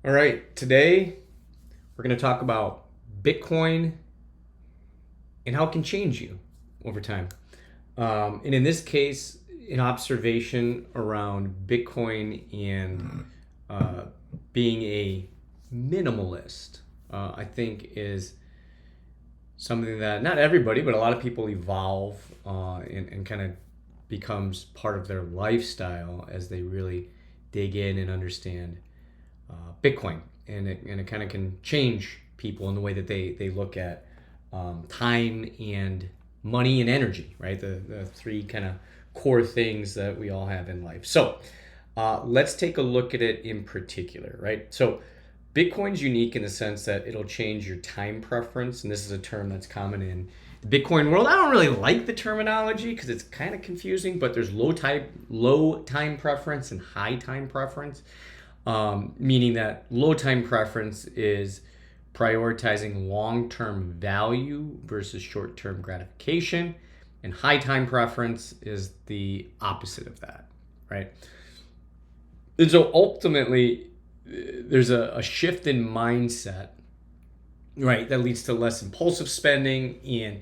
All right, today we're going to talk about Bitcoin and how it can change you over time. And in this case, an observation around Bitcoin and uh, being a minimalist, I think, is something that not everybody, but a lot of people evolve and kind of becomes part of their lifestyle as they really dig in and understand Bitcoin, and it kind of can change people in the way that they look at time and money and energy, right? The three kind of core things that we all have in life. So let's take a look at it in particular, right? So Bitcoin's unique in the sense that it'll change your time preference, and this is a term that's common in the Bitcoin world. I don't really like the terminology because it's kind of confusing, but there's low time preference and high time preference. Meaning that low time preference is prioritizing long-term value versus short-term gratification, and high time preference is the opposite of that, right? And so ultimately, there's a shift in mindset, right, that leads to less impulsive spending and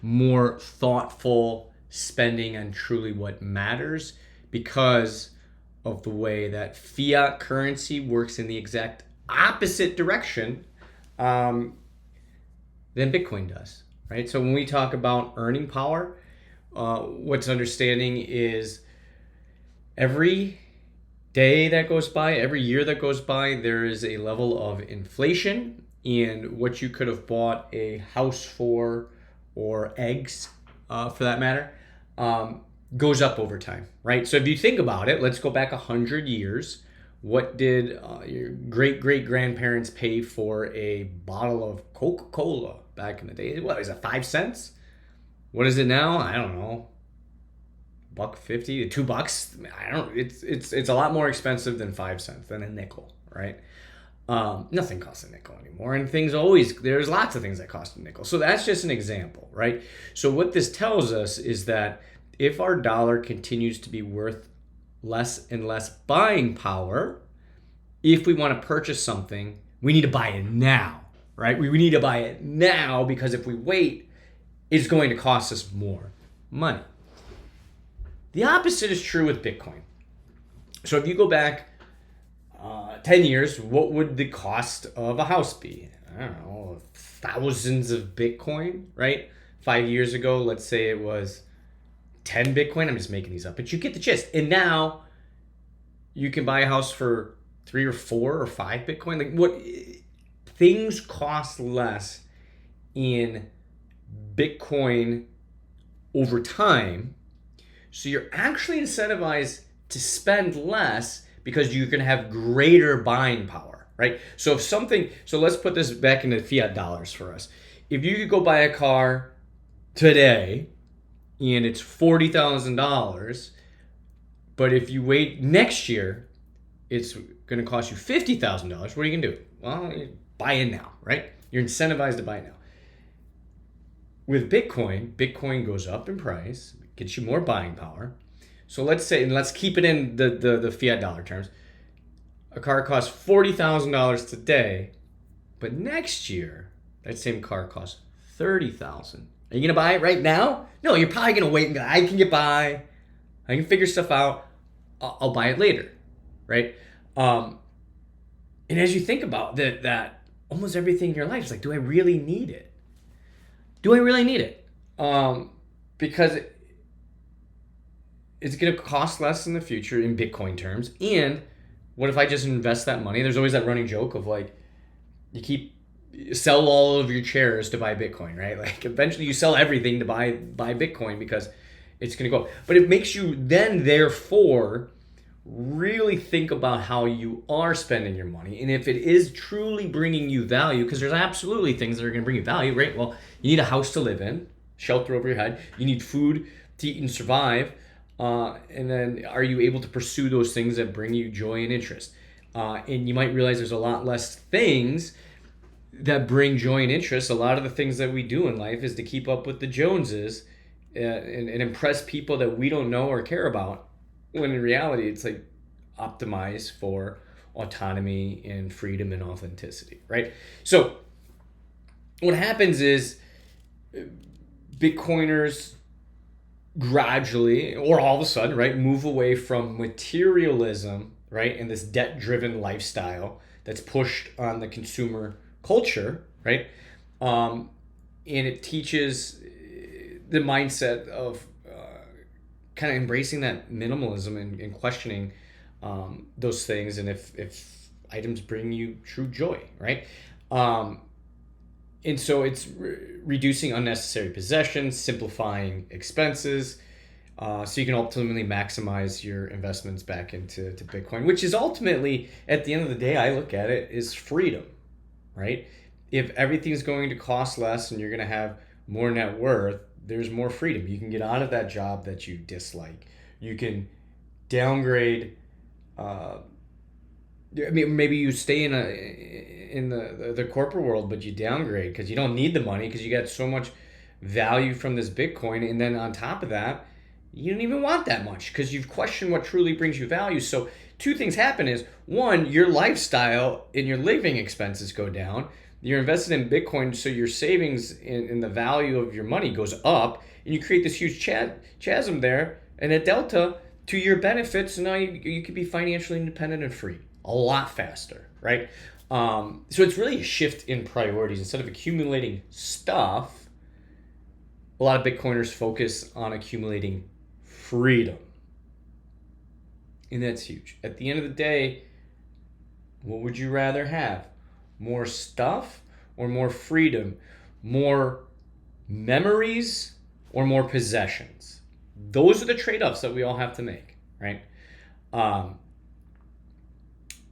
more thoughtful spending on truly what matters, because of the way that fiat currency works in the exact opposite direction than Bitcoin does, right? So when we talk about earning power, what's understanding is every day that goes by, every year that goes by, there is a level of inflation, and what you could have bought a house for, or eggs for that matter, goes up over time, right? So if you think about it, let's go back 100 years. What did your great-great-grandparents pay for a bottle of Coca-Cola back in the day? What is it, 5 cents? What is it now? I don't know. $1.50 to $2. I don't. It's a lot more expensive than 5 cents, than a nickel, right? Nothing costs a nickel anymore, and there's lots of things that cost a nickel. So that's just an example, right? So what this tells us is that if our dollar continues to be worth less and less buying power, if we want to purchase something, we need to buy it now, right? We need to buy it now, because if we wait, it's going to cost us more money. The opposite is true with Bitcoin. So if you go back 10 years, what would the cost of a house be? I don't know, thousands of Bitcoin, right? 5 years ago, let's say it was 10 Bitcoin. I'm just making these up, but you get the gist. And now you can buy a house for 3 or 4 or 5 Bitcoin. Like, what things cost less in Bitcoin over time. So you're actually incentivized to spend less because you're going to have greater buying power, right? So let's put this back into fiat dollars for us. If you could go buy a car today and it's $40,000, but if you wait next year, it's going to cost you $50,000. What are you going to do? Well, you buy in now, right? You're incentivized to buy now. With Bitcoin goes up in price, gets you more buying power. So let's say, and let's keep it in the fiat dollar terms, a car costs $40,000 today, but next year that same car costs $30,000. Are you gonna buy it right now? No, you're probably gonna wait and go, I can get by, I can figure stuff out, I'll buy it later, right? And as you think about that almost everything in your life is like, do I really need it? Do I really need it? Because it's going to cost less in the future in Bitcoin terms. And what if I just invest that money? There's always that running joke of like, sell all of your chairs to buy Bitcoin, right? Like eventually you sell everything to buy Bitcoin because it's going to go. But it makes you then therefore really think about how you are spending your money, and if it is truly bringing you value, because there's absolutely things that are going to bring you value, right? Well, you need a house to live in, shelter over your head, you need food to eat and survive, and then are you able to pursue those things that bring you joy and interest? And you might realize there's a lot less things that bring joy and interest. A lot of the things that we do in life is to keep up with the Joneses, and impress people that we don't know or care about, when in reality it's like optimized for autonomy and freedom and authenticity, right? So what happens is Bitcoiners gradually, or all of a sudden, right, move away from materialism, right, and this debt-driven lifestyle that's pushed on the consumer culture, right, and it teaches the mindset of kind of embracing that minimalism and questioning those things, and if items bring you true joy, right? And so it's reducing unnecessary possessions, simplifying expenses, so you can ultimately maximize your investments back into Bitcoin, which is ultimately, at the end of the day, I look at it, is freedom, right? If everything's going to cost less and you're going to have more net worth, there's more freedom. You can get out of that job that you dislike. You can downgrade. Maybe you stay in the corporate world, but you downgrade because you don't need the money because you got so much value from this Bitcoin, and then on top of that, you don't even want that much because you've questioned what truly brings you value. So two things happen: is one, your lifestyle and your living expenses go down. You're invested in Bitcoin, so your savings in the value of your money goes up, and you create this huge chasm there and a delta to your benefits. So now you could be financially independent and free a lot faster, right? So it's really a shift in priorities. Instead of accumulating stuff, a lot of Bitcoiners focus on accumulating freedom. And that's huge. At the end of the day, what would you rather have? More stuff or more freedom? More memories or more possessions? Those are the trade-offs that we all have to make, right?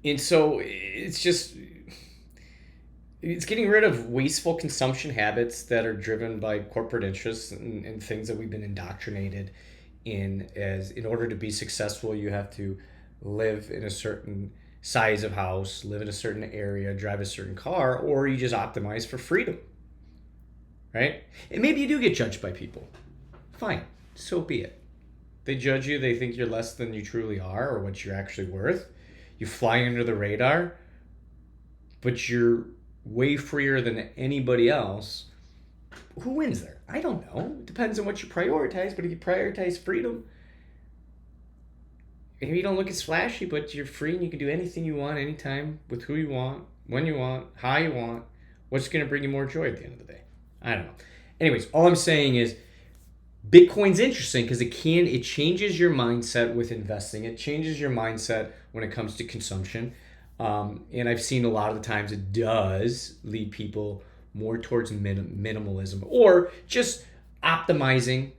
And so it's getting rid of wasteful consumption habits that are driven by corporate interests and things that we've been indoctrinated in. As in order to be successful, you have to live in a certain size of house, live in a certain area, drive a certain car, or you just optimize for freedom, right? And maybe you do get judged by people. Fine, so be it. They judge you, they think you're less than you truly are or what you're actually worth. You fly under the radar, but you're way freer than anybody else. Who wins there? I don't know. It depends on what you prioritize, but if you prioritize freedom, maybe you don't look as flashy, but you're free and you can do anything you want, anytime, with who you want, when you want, how you want. What's going to bring you more joy at the end of the day? I don't know. Anyways, all I'm saying is Bitcoin's interesting because it changes your mindset with investing. It changes your mindset when it comes to consumption. And I've seen a lot of the times it does lead people more towards minimalism or just optimizing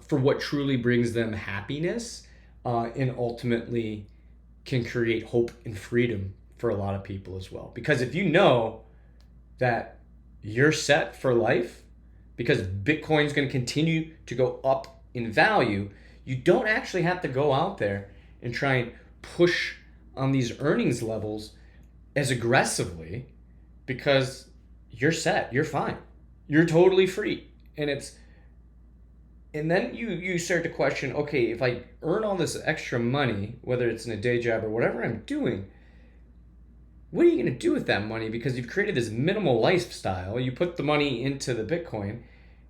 for what truly brings them happiness, and ultimately can create hope and freedom for a lot of people as well. Because if you know that you're set for life, because Bitcoin's going to continue to go up in value, you don't actually have to go out there and try and push on these earnings levels as aggressively, because you're set, you're fine, you're totally free. And then you start to question, okay, if I earn all this extra money, whether it's in a day job or whatever I'm doing, what are you going to do with that money? Because you've created this minimal lifestyle. You put the money into the Bitcoin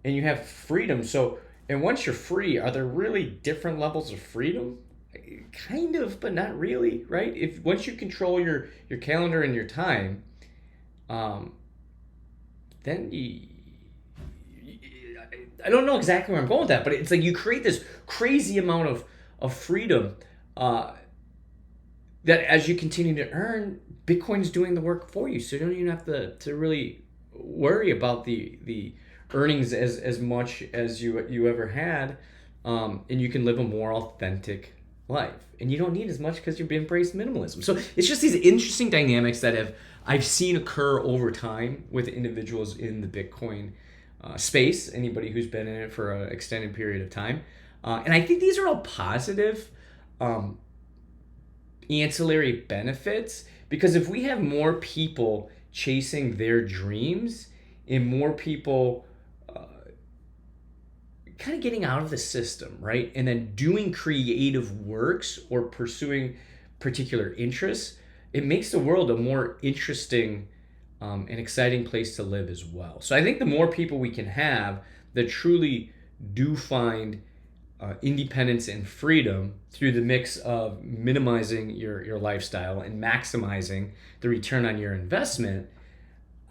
and you have freedom. So, and once you're free, are there really different levels of freedom? Kind of, but not really, right? If once you control your calendar and your time, then I don't know exactly where I'm going with that, but it's like you create this crazy amount of freedom that as you continue to earn, Bitcoin's doing the work for you. So you don't even have to really worry about the earnings as much as you ever had, and you can live a more authentic life. And you don't need as much because you've embraced minimalism. So it's just these interesting dynamics that I've seen occur over time with individuals in the Bitcoin space, anybody who's been in it for an extended period of time. And I think these are all positive ancillary benefits, because if we have more people chasing their dreams and more people kind of getting out of the system, right? And then doing creative works or pursuing particular interests, it makes the world a more interesting and exciting place to live as well. So I think the more people we can have that truly do find independence and freedom through the mix of minimizing your lifestyle and maximizing the return on your investment,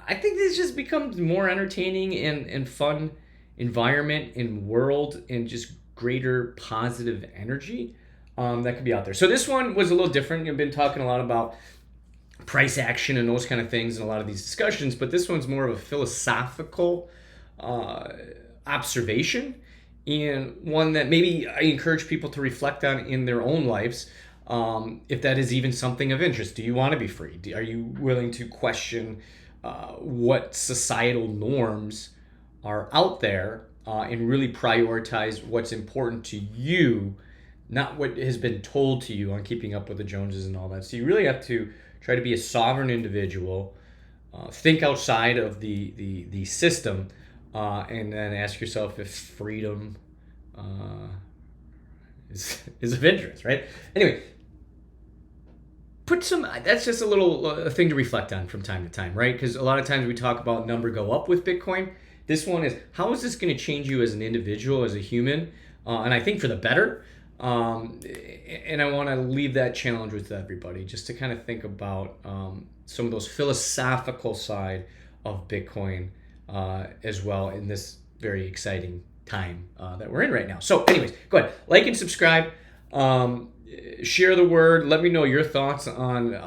I think this just becomes more entertaining and fun environment and world and just greater positive energy that could be out there. So this one was a little different. I've been talking a lot about price action and those kind of things in a lot of these discussions, but this one's more of a philosophical uh, observation and one that maybe I encourage people to reflect on in their own lives. If that is even something of interest, do you want to be free? Are you willing to question what societal norms are out there and really prioritize what's important to you, not what has been told to you on keeping up with the Joneses and all that. So you really have to try to be a sovereign individual, think outside of the system, and then ask yourself if freedom is of interest, right? Anyway, that's just a little thing to reflect on from time to time, right? Because a lot of times we talk about number go up with Bitcoin. This one is, how is this going to change you as an individual, as a human? And I think for the better. And I want to leave that challenge with everybody, just to kind of think about some of those philosophical side of Bitcoin as well in this very exciting time that we're in right now. So anyways, go ahead, like and subscribe. Share the word. Let me know your thoughts on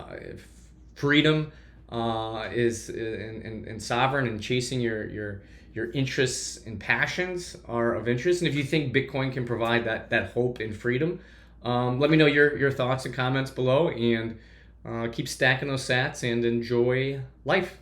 freedom is and sovereign and chasing your interests and passions are of interest. And if you think Bitcoin can provide that hope and freedom, let me know your thoughts and comments below. And keep stacking those sats and enjoy life.